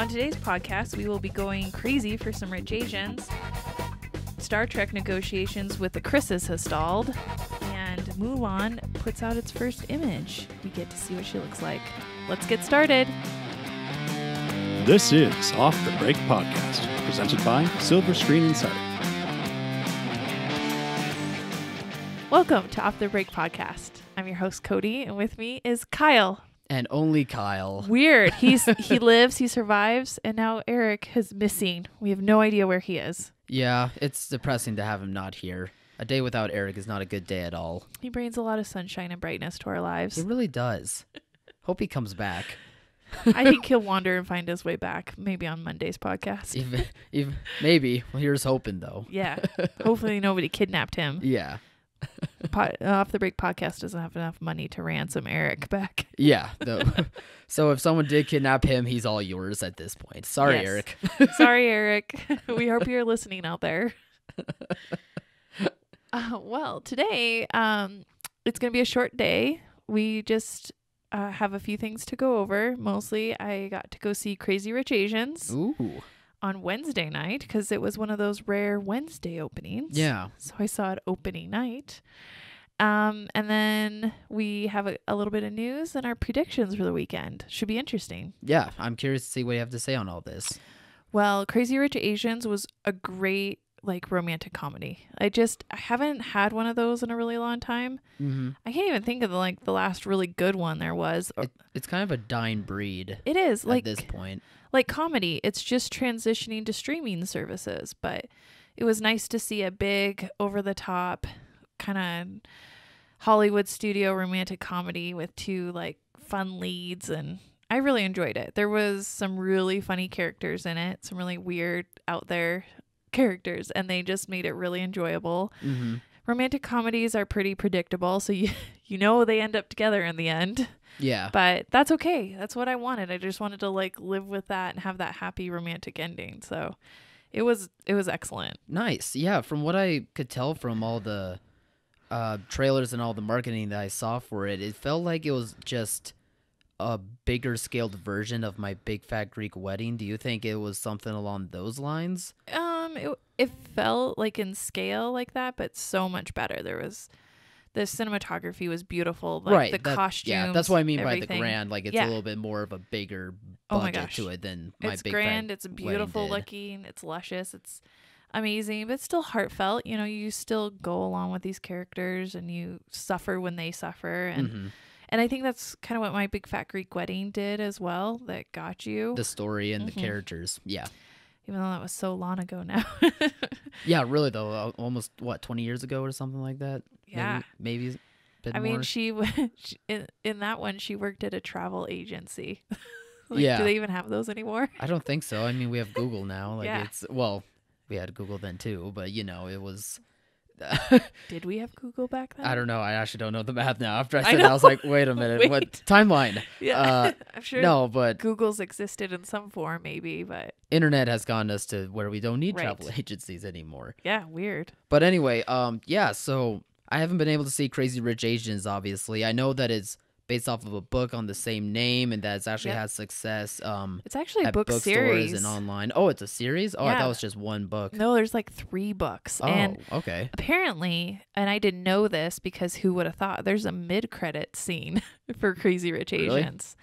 On today's podcast, we will be going crazy for some rich Asians. Star Trek negotiations with the Chris's has stalled, and Mulan puts out its first image. We get to see what she looks like. Let's get started. This is Off the Break Podcast, presented by Silver Screen Insider. Welcome to Off the Break Podcast. I'm your host, Cody, and with me is Kyle. And only Kyle. Weird. He lives, he survives, and now Eric is missing. We have no idea where he is. Yeah, it's depressing to have him not here. A day without Eric is not a good day at all. He brings a lot of sunshine and brightness to our lives. He really does. Hope he comes back. I think he'll wander and find his way back, maybe on Monday's podcast. Even maybe. Well, here's hoping, though. Yeah. Hopefully nobody kidnapped him. Yeah. Off the Break Podcast doesn't have enough money to ransom Eric back. Yeah. So if someone did kidnap him, he's all yours at this point. Sorry, Yes. Eric. Sorry, Eric. We hope you're listening out there. Well, today, it's going to be a short day. We just have a few things to go over. Mostly, I got to go see Crazy Rich Asians on Wednesday night because it was one of those rare Wednesday openings. Yeah. So I saw it opening night. And then we have a little bit of news and our predictions for the weekend. Should be interesting. Yeah. I'm curious to see what you have to say on all this. Well, Crazy Rich Asians was a great romantic comedy. I haven't had one of those in a really long time. Mm-hmm. I can't even think of the last really good one there was. It's kind of a dying breed. It is at this point. Like comedy, it's just transitioning to streaming services, but it was nice to see a big over the top kind of Hollywood studio romantic comedy with two fun leads, and I really enjoyed it. There was some really funny characters in it, some really weird out there characters, and they just made it really enjoyable. Mm-hmm. Romantic comedies are pretty predictable, so you know they end up together in the end. Yeah. But that's okay. That's what I wanted. I just wanted to live with that and have that happy romantic ending. So it was excellent. Nice. Yeah, from what I could tell from all the trailers and all the marketing that I saw for it, it felt like it was just a bigger scaled version of My Big Fat Greek Wedding. Do you think it was something along those lines? It felt like in scale like that, but so much better. The cinematography was beautiful. The costumes. Yeah, that's what I mean everything. By the grand. It's a little bit more of a bigger budget to it than My Big grand. Fat It's beautiful looking. It's luscious. It's amazing, but still heartfelt. You know, you still go along with these characters and you suffer when they suffer. And Mm-hmm. and I think that's kind of what My Big Fat Greek Wedding did as well. That got you. The story and Mm-hmm. the characters. Yeah. Even though that was so long ago now. Yeah, really though. Almost 20 years ago or something like that. Yeah. Maybe a bit I more. mean, she in that one, she worked at a travel agency. Yeah. Do they even have those anymore? I don't think so. I mean, we have Google now. Yeah. We had Google then too, but it was. Did we have Google back then? I don't know. I actually don't know the math now. After I I said that, I was know. like, wait a minute. Wait. What timeline? Yeah. I'm sure No, but Google's existed in some form maybe, but internet has gotten us to where we don't need Right. travel agencies anymore. yeah, weird. But anyway, so I haven't been able to see Crazy Rich Asians, obviously. I know that it's based off of a book on the same name and that it's actually Yep. had success It's actually a at book bookstores series. and online. Oh, it's a series? Oh, I Yeah. thought it was just one book. No, there's 3 books. Oh, And okay. apparently, and I didn't know this because who would have thought, there's a mid-credit scene for Crazy Rich Really? Asians.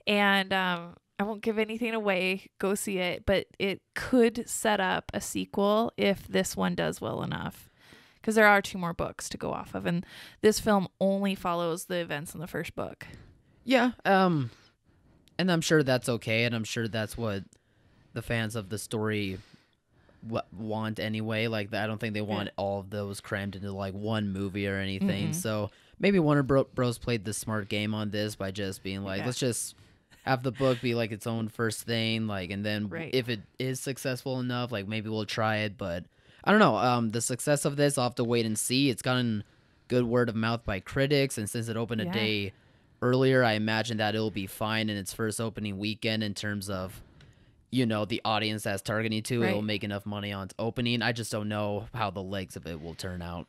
And I won't give anything away. Go see it. But it could set up a sequel if this one does well enough. Because there are 2 more books to go off of. And this film only follows the events in the first book. Yeah, and I'm sure that's okay, and I'm sure that's what the fans of the story want anyway. I don't think they want all of those crammed into one movie or anything. Mm-mm. So maybe Warner Bros. Played the smart game on this by just being let's just have the book be its own first thing, and then if it is successful enough, maybe we'll try it. But I don't know. The success of this, I'll have to wait and see. It's gotten good word of mouth by critics, and since it opened a day earlier, I imagine that it'll be fine in its first opening weekend in terms of, the audience that's targeting to. Right. It'll make enough money on its opening. I just don't know how the legs of it will turn out.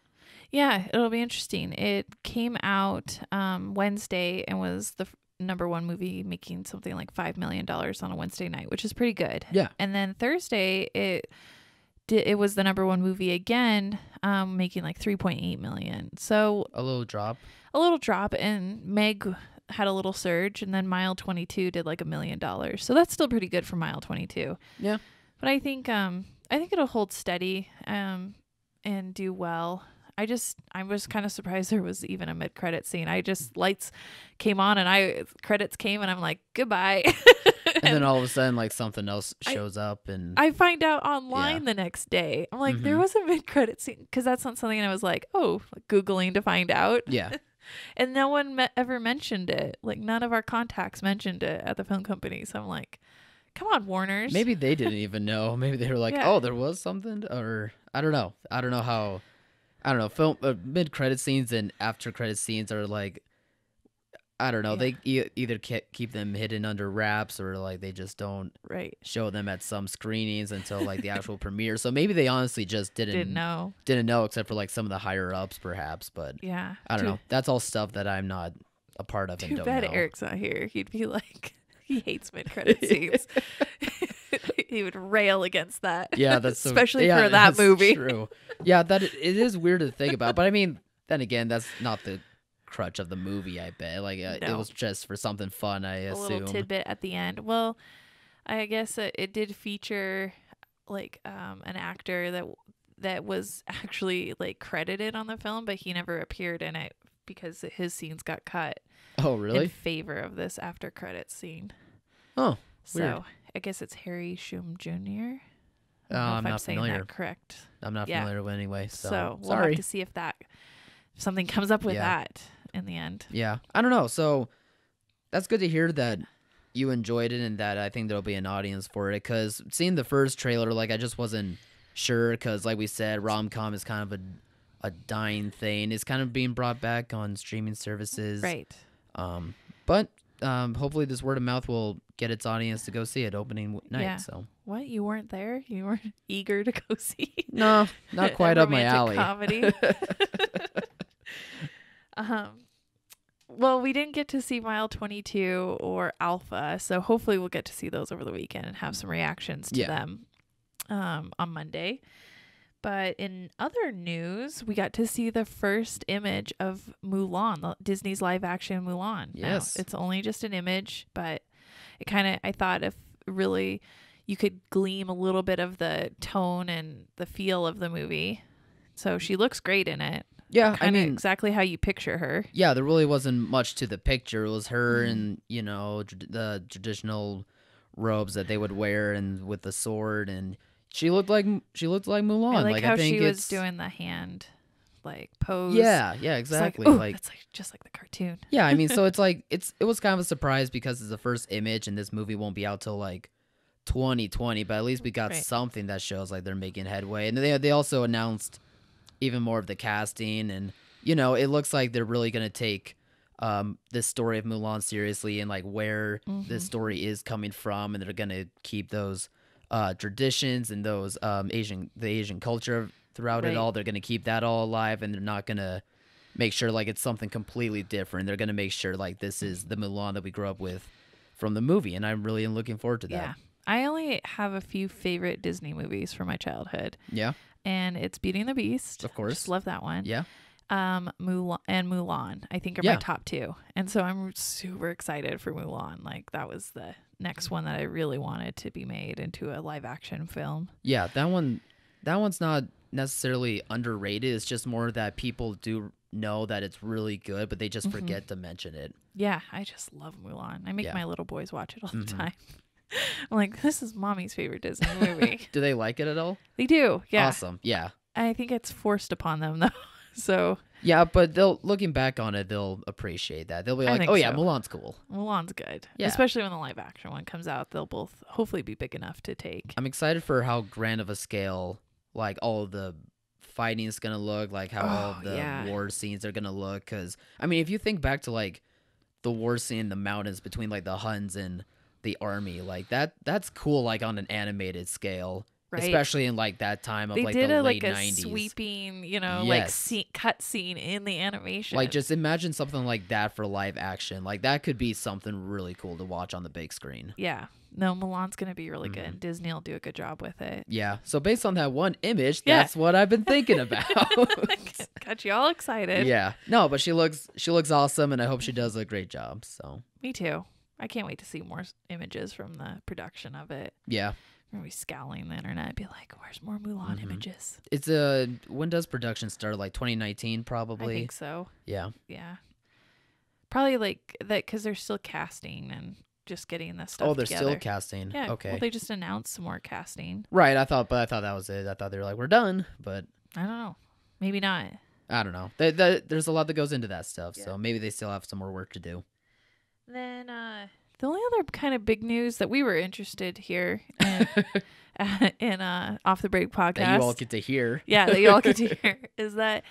Yeah, it'll be interesting. It came out Wednesday and was number one movie making something like $5 million on a Wednesday night, which is pretty good. Yeah. And then Thursday, it was the number one movie again, making like 3.8 million. So a little drop. And Meg had a little surge, and then Mile 22 did like $1 million. So that's still pretty good for Mile 22. Yeah. But I think it'll hold steady and do well. I was kind of surprised there was even a mid-credit scene. Lights came on and credits came and I'm like, goodbye. And then all of a sudden, like, something else shows up, and I find out online the next day. I'm like, there was a mid-credit scene, because that's not something I was like, Googling to find out. Yeah. And no one ever mentioned it. Like, none of our contacts mentioned it at the film company. So I'm like, come on, Warners. Maybe they didn't even know. Maybe they were like, oh, there was something, or I don't know. I don't know. Film mid-credit scenes and after-credit scenes are like, I don't know. They either keep them hidden under wraps, or like they just don't show them at some screenings until like the actual premiere. So maybe they honestly just didn't know, except for like some of the higher ups, perhaps. But yeah, I don't know. That's all stuff that I'm not a part of and don't know. Too bad Eric's not here. He'd be like, he hates mid-credit scenes. He would rail against that. Yeah, that's especially for that movie. True. Yeah, that it is weird to think about, but I mean, then again, that's not the crutch of the movie. I bet it was just for something fun. I assume a little tidbit at the end. Well, I guess it did feature like an actor that was actually like credited on the film, but he never appeared in it because his scenes got cut. Oh, really? In favor of this after credits scene. Oh, weird. So I guess it's Harry Shum Jr. I'm not familiar. That correct. I'm not familiar with anyway. So we'll have to see if something comes up with that in the end. Yeah, I don't know. So that's good to hear that you enjoyed it, and that I think there'll be an audience for it. Because seeing the first trailer, like, I just wasn't sure. Because like we said, rom-com is kind of a dying thing. It's kind of being brought back on streaming services, right? But hopefully this word of mouth will get its audience to go see it opening night. Yeah. So what? You weren't there? You weren't eager to go see? No, not quite up my alley. Comedy. Well, we didn't get to see Mile 22 or Alpha, so hopefully we'll get to see those over the weekend and have some reactions to them on Monday. But in other news, we got to see the first image of Mulan, Disney's live-action Mulan. Yes. Now, it's only just an image, but I thought if really you could glean a little bit of the tone and the feel of the movie. So she looks great in it. Yeah, I mean, exactly how you picture her. Yeah, there really wasn't much to the picture. It was her and, the traditional robes that they would wear, and with the sword, and she looked like Mulan. I like how I think she was doing the hand pose. Yeah, exactly. It's just like the cartoon. Yeah, I mean, so it's like it was kind of a surprise because it's the first image, and this movie won't be out till like 2020. But at least we got something that shows like they're making headway, and they also announced even more of the casting, and it looks like they're really gonna take this story of Mulan seriously, and like where this story is coming from, and they're gonna keep those traditions and those Asian culture throughout it all. They're gonna keep that all alive, and they're not gonna make sure like it's something completely different. They're gonna make sure like this is the Mulan that we grew up with from the movie, and I'm really looking forward to that. Yeah, I only have a few favorite Disney movies from my childhood. Yeah. And it's Beauty and the Beast. Of course. Just love that one. Yeah. Mulan, I think, are my top two. And so I'm super excited for Mulan. Like, that was the next one that I really wanted to be made into a live action film. Yeah, that one's not necessarily underrated. It's just more that people do know that it's really good, but they just forget to mention it. Yeah, I just love Mulan. I make my little boys watch it all the time. I'm like, this is mommy's favorite Disney movie. Do they like it at all? They do. Yeah. Awesome. Yeah. I think it's forced upon them though. So yeah, but looking back on it, they'll appreciate that. They'll be like, "Oh yeah, Mulan's cool. Mulan's good." Yeah. Especially when the live action one comes out, they'll both hopefully be big enough to take. I'm excited for how grand of a scale like all of the fighting is gonna look, like how all of the war scenes are gonna look. Because I mean, if you think back to like the war scene in the mountains between like the Huns and the army, like that's cool, like on an animated scale. especially in like that time of they like did the a, late like a 90s. sweeping, Yes. cut scene in the animation. Like, just imagine something like that for live action. Like, that could be something really cool to watch on the big screen. Yeah. No, Mulan's going to be really good. Disney will do a good job with it. Yeah. So based on that one image, that's what I've been thinking about. Got you all excited. Yeah. No, but she looks awesome, and I hope she does a great job. So. Me too. I can't wait to see more images from the production of it. Yeah. I'm going to be scouring the internet and be like, where's more Mulan images? It's when does production start? Like 2019, probably? I think so. Yeah. Yeah. Probably like that because they're still casting and just getting this stuff they're together. still casting. Yeah. Okay. Well, they just announced some more casting. Right. I thought that was it. I thought they were like, we're done, but I don't know. Maybe not. I don't know. There's a lot that goes into that stuff, so maybe they still have some more work to do. Then the only other kind of big news that we were interested here in Off the Break podcast that you all get to hear. Yeah, that you all get to hear is that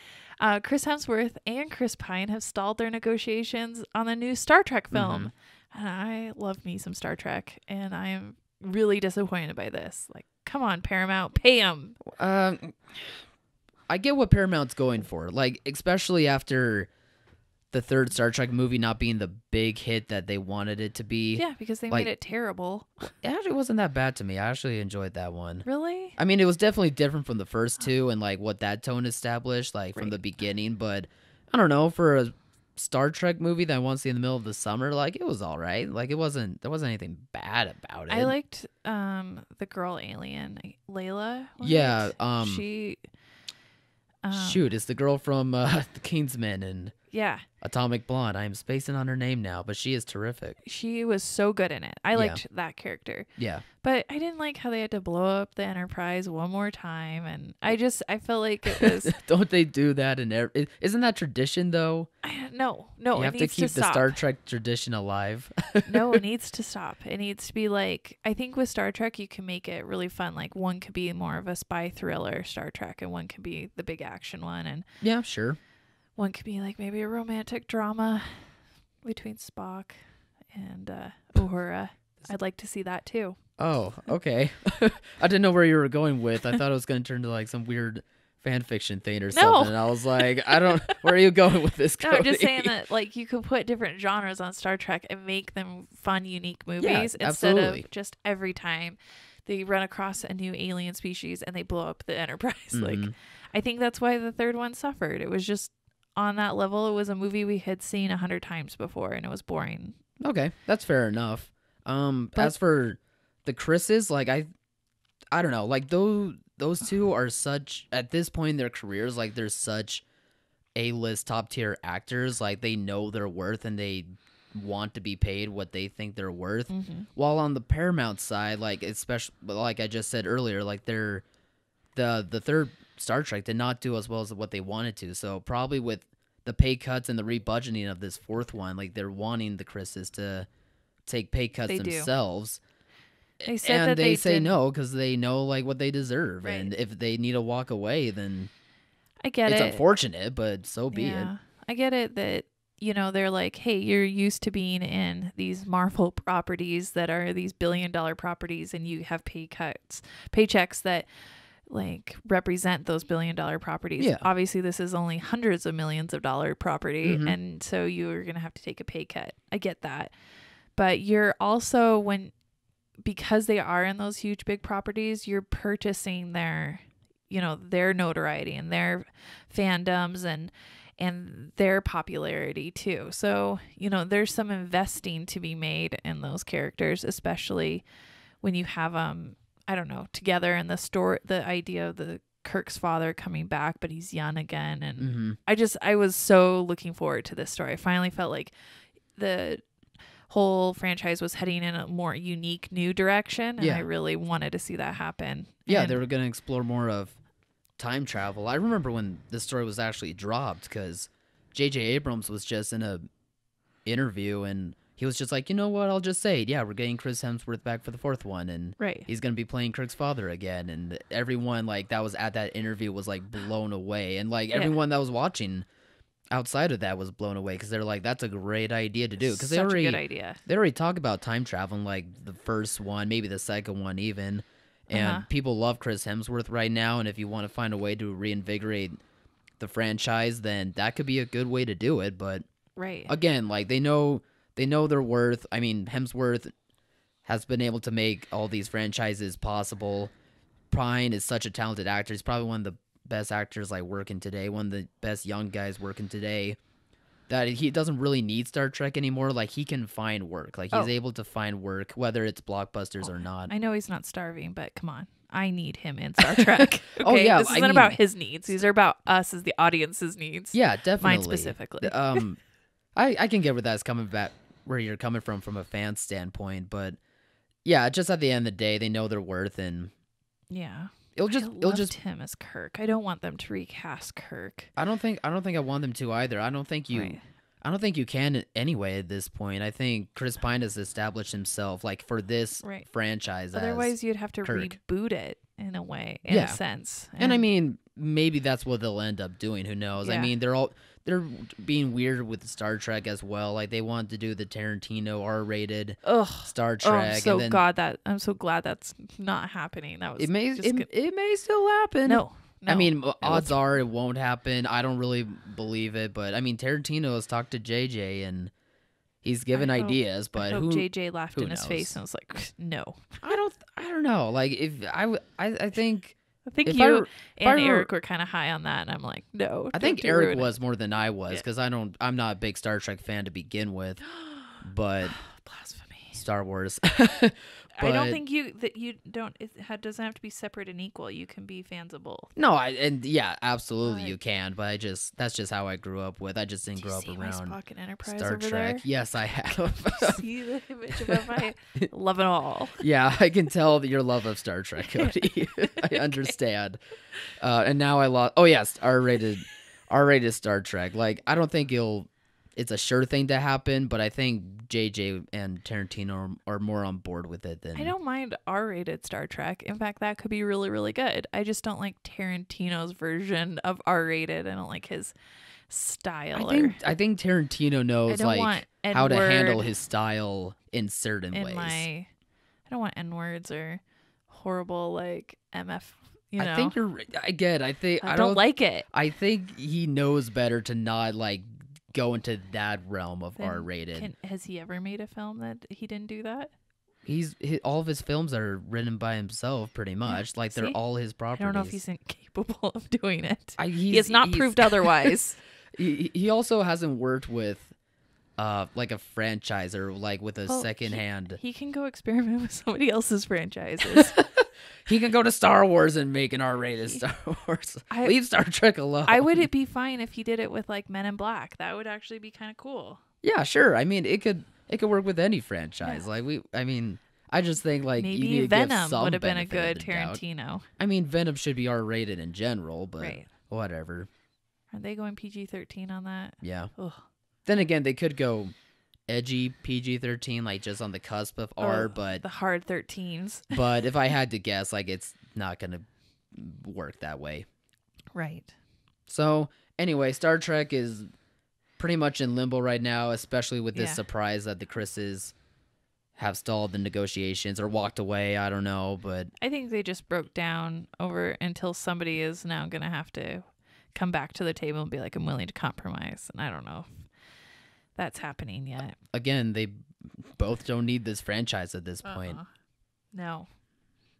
Chris Hemsworth and Chris Pine have stalled their negotiations on the new Star Trek film. And I love me some Star Trek, and I am really disappointed by this. Like, come on, Paramount, pay them. I get what Paramount's going for, like, especially after the third Star Trek movie not being the big hit that they wanted it to be. Yeah, because they made it terrible. It actually wasn't that bad to me. I actually enjoyed that one. Really? I mean, it was definitely different from the first two and like what that tone established, like from the beginning. But I don't know, for a Star Trek movie that I want to see in the middle of the summer, like, it was all right. Like, there wasn't anything bad about it. I liked the girl alien, Layla. Yeah. She. Shoot, it's the girl from The Kingsman and Yeah. Atomic Blonde. I am spacing on her name now, but she is terrific. She was so good in it. I liked that character. Yeah. But I didn't like how they had to blow up the Enterprise one more time. And I felt like it was... Don't they do that in isn't that tradition, though? No, you have to keep the Star Trek tradition alive. No, it needs to stop. It needs to be like... I think with Star Trek, you can make it really fun. Like, one could be more of a spy thriller Star Trek, and one could be the big action one. And yeah, sure. One could be like maybe a romantic drama between Spock and Uhura. I'd like to see that too. Oh, okay. I didn't know where you were going with. I thought it was going to turn to like some weird fan fiction thing or something. And I was like, where are you going with this, Cody? No, I'm just saying that like you could put different genres on Star Trek and make them fun, unique movies instead of just every time they run across a new alien species and they blow up the Enterprise. Like, I think that's why the third one suffered. It was just on that level. It was a movie we had seen 100 times before, and it was boring. Okay, that's fair enough. As for the Chris's, like I don't know, like those two are such, at this point in their careers, like they're such A-list top tier actors. Like, they know their worth and they want to be paid what they think they're worth. While on the Paramount side, like, especially like I just said earlier, like the third Star Trek did not do as well as what they wanted to. So probably with the pay cuts and the rebudgeting of this fourth one, like, they're wanting the Chris's to take pay cuts themselves. They said and that they say no because they know like what they deserve. Right. And if they need to walk away, then I get it's it. unfortunate, but so be it. I get it that, you know, they're like, hey, you're used to being in these Marvel properties that are these billion-dollar properties, and you have paychecks that like represent those billion-dollar properties. Yeah. Obviously, this is only hundreds of millions of dollar property, and so you're going to have to take a pay cut. I get that. But you're also, because they are in those huge big properties, you're purchasing their notoriety and their fandoms and their popularity too. So, you know, there's some investing to be made in those characters, especially when you have I don't know, together in the story, the idea of the Kirk's father coming back, but he's young again. And I was so looking forward to this story. I finally felt like the whole franchise was heading in a more unique new direction, and I really wanted to see that happen. Yeah, they were going to explore more of time travel. I remember when this story was actually dropped because J.J. Abrams was just in a interview and he was just like, you know what, I'll just say it. Yeah, we're getting Chris Hemsworth back for the fourth one, and he's going to be playing Kirk's father again. And everyone like that was at that interview was like blown away, and like everyone that was watching outside of that was blown away because they're like, that's a great idea to do, because they already talk about time traveling, like the first one, maybe the second one even, And people love Chris Hemsworth right now, and if you want to find a way to reinvigorate the franchise, then that could be a good way to do it. But again, like they know their worth. I mean, Hemsworth has been able to make all these franchises possible. Pine is such a talented actor. He's probably one of the best actors like working today, one of the best young guys working today. That he doesn't really need Star Trek anymore. Like he can find work. Like he's able to find work, whether it's blockbusters or not. I know he's not starving, but come on. I need him in Star Trek. Okay? Oh yeah, this isn't about his needs. These are about us as the audience's needs. Yeah, definitely. Mine specifically. I can get where that's coming back, where you're coming from a fan standpoint, but yeah, just at the end of the day, they know their worth, and yeah, it'll just him as Kirk. I don't want them to recast Kirk. I don't think I want them to either. I don't think you can anyway at this point. I think Chris Pine has established himself like for this franchise. Otherwise, you'd have to reboot it in a way, in a sense. And I mean, maybe that's what they'll end up doing. Who knows? Yeah. I mean, they're being weird with Star Trek as well. Like they want to do the Tarantino R-rated Star Trek. I'm so glad that's not happening. That was it may still happen. No. I mean, odds are it won't happen. I don't really believe it, but I mean, Tarantino has talked to JJ and he's given ideas. But JJ laughed in his face and was like, "No, I don't know. Like if I think." I think you and Eric were kind of high on that, and I'm like, no. I think Eric was more than I was because I'm not a big Star Trek fan to begin with, but blasphemy. Star Wars. I don't think it doesn't have to be separate and equal. You can be fans of both. No, absolutely you can, but that's just how I grew up with. I just didn't grow up around Spock Enterprise Star over Trek. There? Yes, I have. See the image of it? I love it all. Yeah, I can tell your love of Star Trek, Cody. I understand. And now I lost. Oh yes, R-rated Star Trek. Like I don't think it's a sure thing to happen, but I think JJ and Tarantino are more on board with it than... I don't mind R-rated Star Trek. In fact, that could be really, really good. I just don't like Tarantino's version of R-rated. I don't like his style. I think Tarantino knows like how to handle his style in certain ways. I don't want N-words or horrible like MF. I think you're... I don't like it. I think he knows better to not like go into that realm of R-rated. Has he ever made a film that he didn't do that? All of his films are written by himself, pretty much. Like they're all his properties. I don't know if he's incapable of doing it. He has not proved otherwise. He also hasn't worked with like a franchise or like with a second hand. He can go experiment with somebody else's franchises. He can go to Star Wars and make an R-rated Star Wars. Leave Star Trek alone. Would it be fine if he did it with like Men in Black? That would actually be kind of cool. Yeah, sure. I mean, it could work with any franchise. Yeah. Like I just think like maybe you need to Venom give would have been a good Tarantino. I mean, Venom should be R-rated in general, but whatever. Are they going PG-13 on that? Yeah. Ugh. Then again, they could go edgy PG-13, like just on the cusp of R, but the hard 13s. But if I had to guess, like it's not gonna work that way. Right. So anyway, Star Trek is pretty much in limbo right now, especially with this surprise that the Chris's have stalled the negotiations or walked away. I don't know, but I think they just broke down over until somebody is now gonna have to come back to the table and be like, I'm willing to compromise. And I don't know if that's happening yet. Again, they both don't need this franchise at this point. No.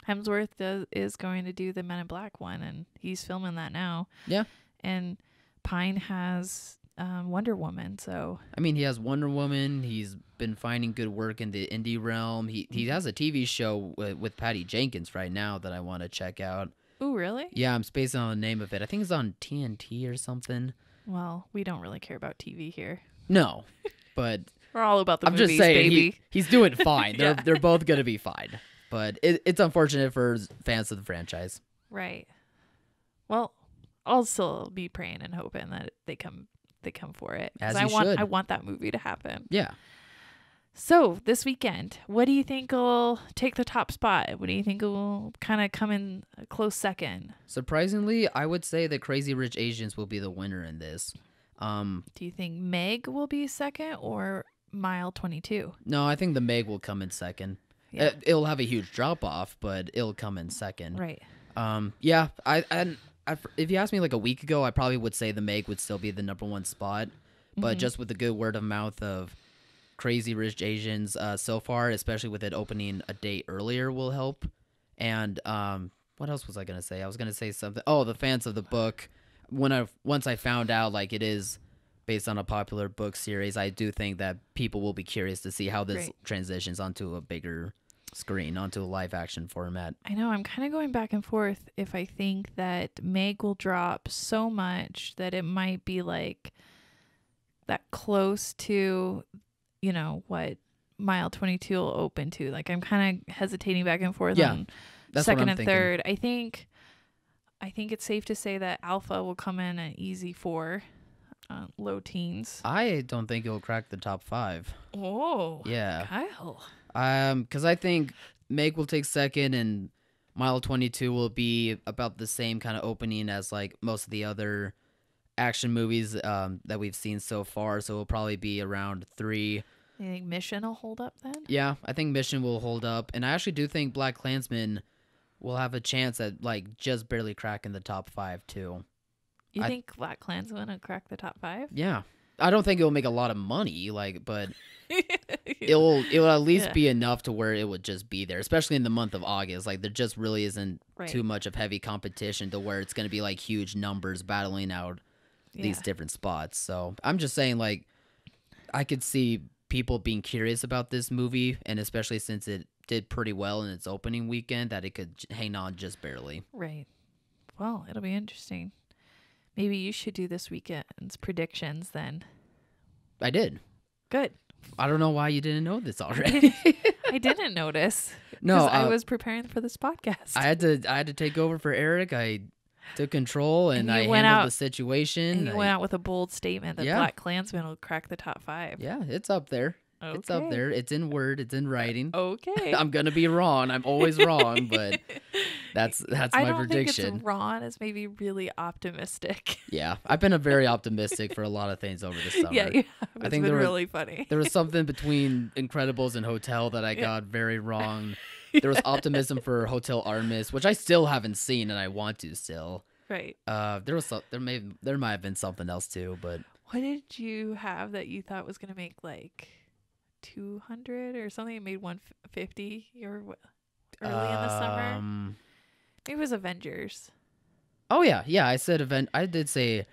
Hemsworth is going to do the Men in Black one, and he's filming that now. Yeah. And Pine has Wonder Woman, so... I mean, he has Wonder Woman. He's been finding good work in the indie realm. He has a TV show with Patty Jenkins right now that I want to check out. Ooh, really? Yeah, I'm spacing on the name of it. I think it's on TNT or something. Well, we don't really care about TV here. No, but we're all about the movies, just saying, baby. He's doing fine. They're both gonna be fine. But it's unfortunate for fans of the franchise. Right. Well, I'll still be praying and hoping that they come for it. As you should. I want that movie to happen. Yeah. So this weekend, what do you think will take the top spot? What do you think will kind of come in a close second? Surprisingly, I would say that Crazy Rich Asians will be the winner in this. Do you think Meg will be second or Mile 22? No, I think the Meg will come in second. Yeah. It'll have a huge drop off, but it'll come in second. Right. Yeah. If you asked me like a week ago, I probably would say the Meg would still be the number one spot, but just with the good word of mouth of Crazy Rich Asians so far, especially with it opening a day earlier, will help. And what else was I gonna say? I was gonna say something. Oh, the fans of the book. Once I found out like it is based on a popular book series, I do think that people will be curious to see how this transitions onto a bigger screen, onto a live action format. I know, I'm kind of going back and forth if I think that Meg will drop so much that it might be like that close to, what Mile 22 will open to. Like, I'm kind of hesitating back and forth on second and third. I think it's safe to say that Alpha will come in an easy 4. Low teens. I don't think it'll crack the top 5. Oh, yeah, Kyle. Because I think Meg will take second, and Mile 22 will be about the same kind of opening as like most of the other action movies that we've seen so far. So it'll probably be around 3. You think Mission will hold up then? Yeah, I think Mission will hold up, and I actually do think BlacKkKlansman will have a chance at like just barely cracking the top 5 too. You think BlacKkKlansman will crack the top 5? Yeah. I don't think it'll make a lot of money, but it'll at least be enough to where it would just be there, especially in the month of August. Like, there just really isn't too much of heavy competition to where it's going to be like huge numbers battling out these different spots. So I'm just saying, like, I could see people being curious about this movie, and especially since it did pretty well in its opening weekend, that it could hang on just barely. Right. Well, it'll be interesting. Maybe you should do this weekend's predictions then. I did. Good. I don't know why you didn't know this already. I didn't notice. No, I was preparing for this podcast. I had to take over for Eric. I took control and I handled the situation. And you went out with a bold statement that BlacKkKlansman will crack the top 5. Yeah, it's up there. Okay. It's up there. It's in word. It's in writing. Okay. I'm gonna be wrong. I'm always wrong, but that's my prediction. I don't think it's wrong. It's maybe really optimistic. Yeah, I've been very optimistic for a lot of things over the summer. Yeah, you have. I think been really funny. There was something between Incredibles and Hotel that I got very wrong. There was optimism for Hotel Artemis, which I still haven't seen and I want to still. Right. There might have been something else too, but what did you have that you thought was gonna make like 200 or something? It made 150 or early in the summer. Maybe it was Avengers. Oh yeah. I said I did say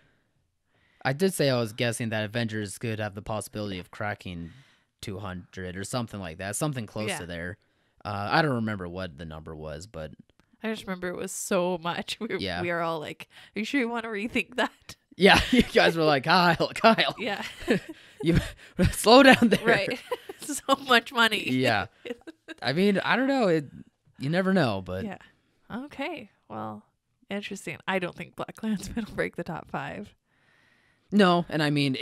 I was guessing that Avengers could have the possibility of cracking 200 or something like that, something close to there. I don't remember what the number was, but I just remember it was so much. We are all like, "Are you sure you want to rethink that?" Yeah, you guys were like, Kyle. Yeah. You slow down there. Right. So much money. Yeah. I mean, I don't know. You never know, but yeah. Okay. Well, interesting. I don't think BlacKkKlansman will break the top 5. No, and I mean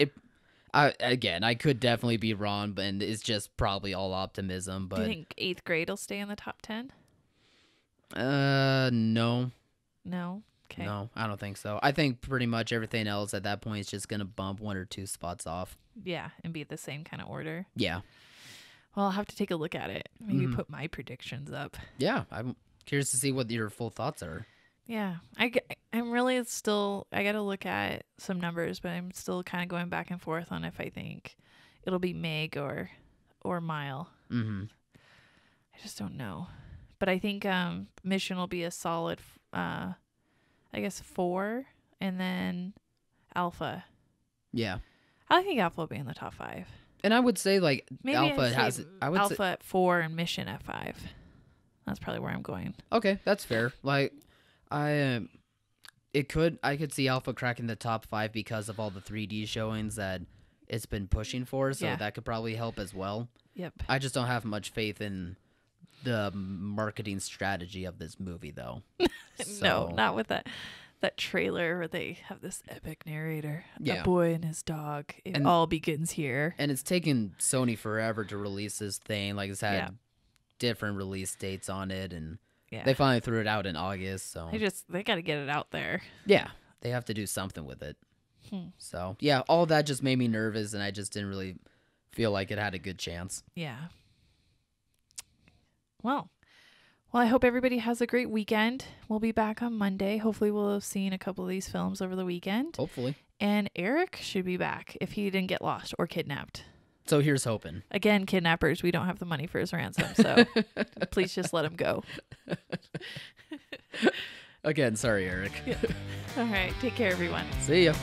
I could definitely be wrong, but it's just probably all optimism. But do you think 8th grade will stay in the top 10? No. No. Okay. No, I don't think so. I think pretty much everything else at that point is just going to bump 1 or 2 spots off. Yeah, and be the same kind of order. Yeah. Well, I'll have to take a look at it. Maybe put my predictions up. Yeah, I'm curious to see what your full thoughts are. Yeah, I'm really still, I got to look at some numbers, but I'm still kind of going back and forth on if I think it'll be Meg or Mile. Mm-hmm. I just don't know. But I think Mission will be a solid, I guess 4, and then Alpha. Yeah. I think Alpha will be in the top 5. And I would say like maybe Alpha has Alpha at 4 and Mission at 5. That's probably where I'm going. Okay, that's fair. Like I could see Alpha cracking the top 5 because of all the 3D showings that it's been pushing for, so that could probably help as well. Yep. I just don't have much faith in the marketing strategy of this movie though. No, not with that trailer where they have this epic narrator, a boy and his dog. It all begins here. And it's taken Sony forever to release this thing. Like, it's had different release dates on it, and they finally threw it out in August. So they got to get it out there. Yeah, they have to do something with it. So yeah, all that just made me nervous, and I just didn't really feel like it had a good chance. Yeah. Well, I hope everybody has a great weekend. We'll be back on Monday. Hopefully we'll have seen a couple of these films over the weekend. Hopefully. And Eric should be back if he didn't get lost or kidnapped. So here's hoping. Again, kidnappers, we don't have the money for his ransom, so please just let him go. Again, sorry, Eric. Yeah. All right. Take care, everyone. See ya.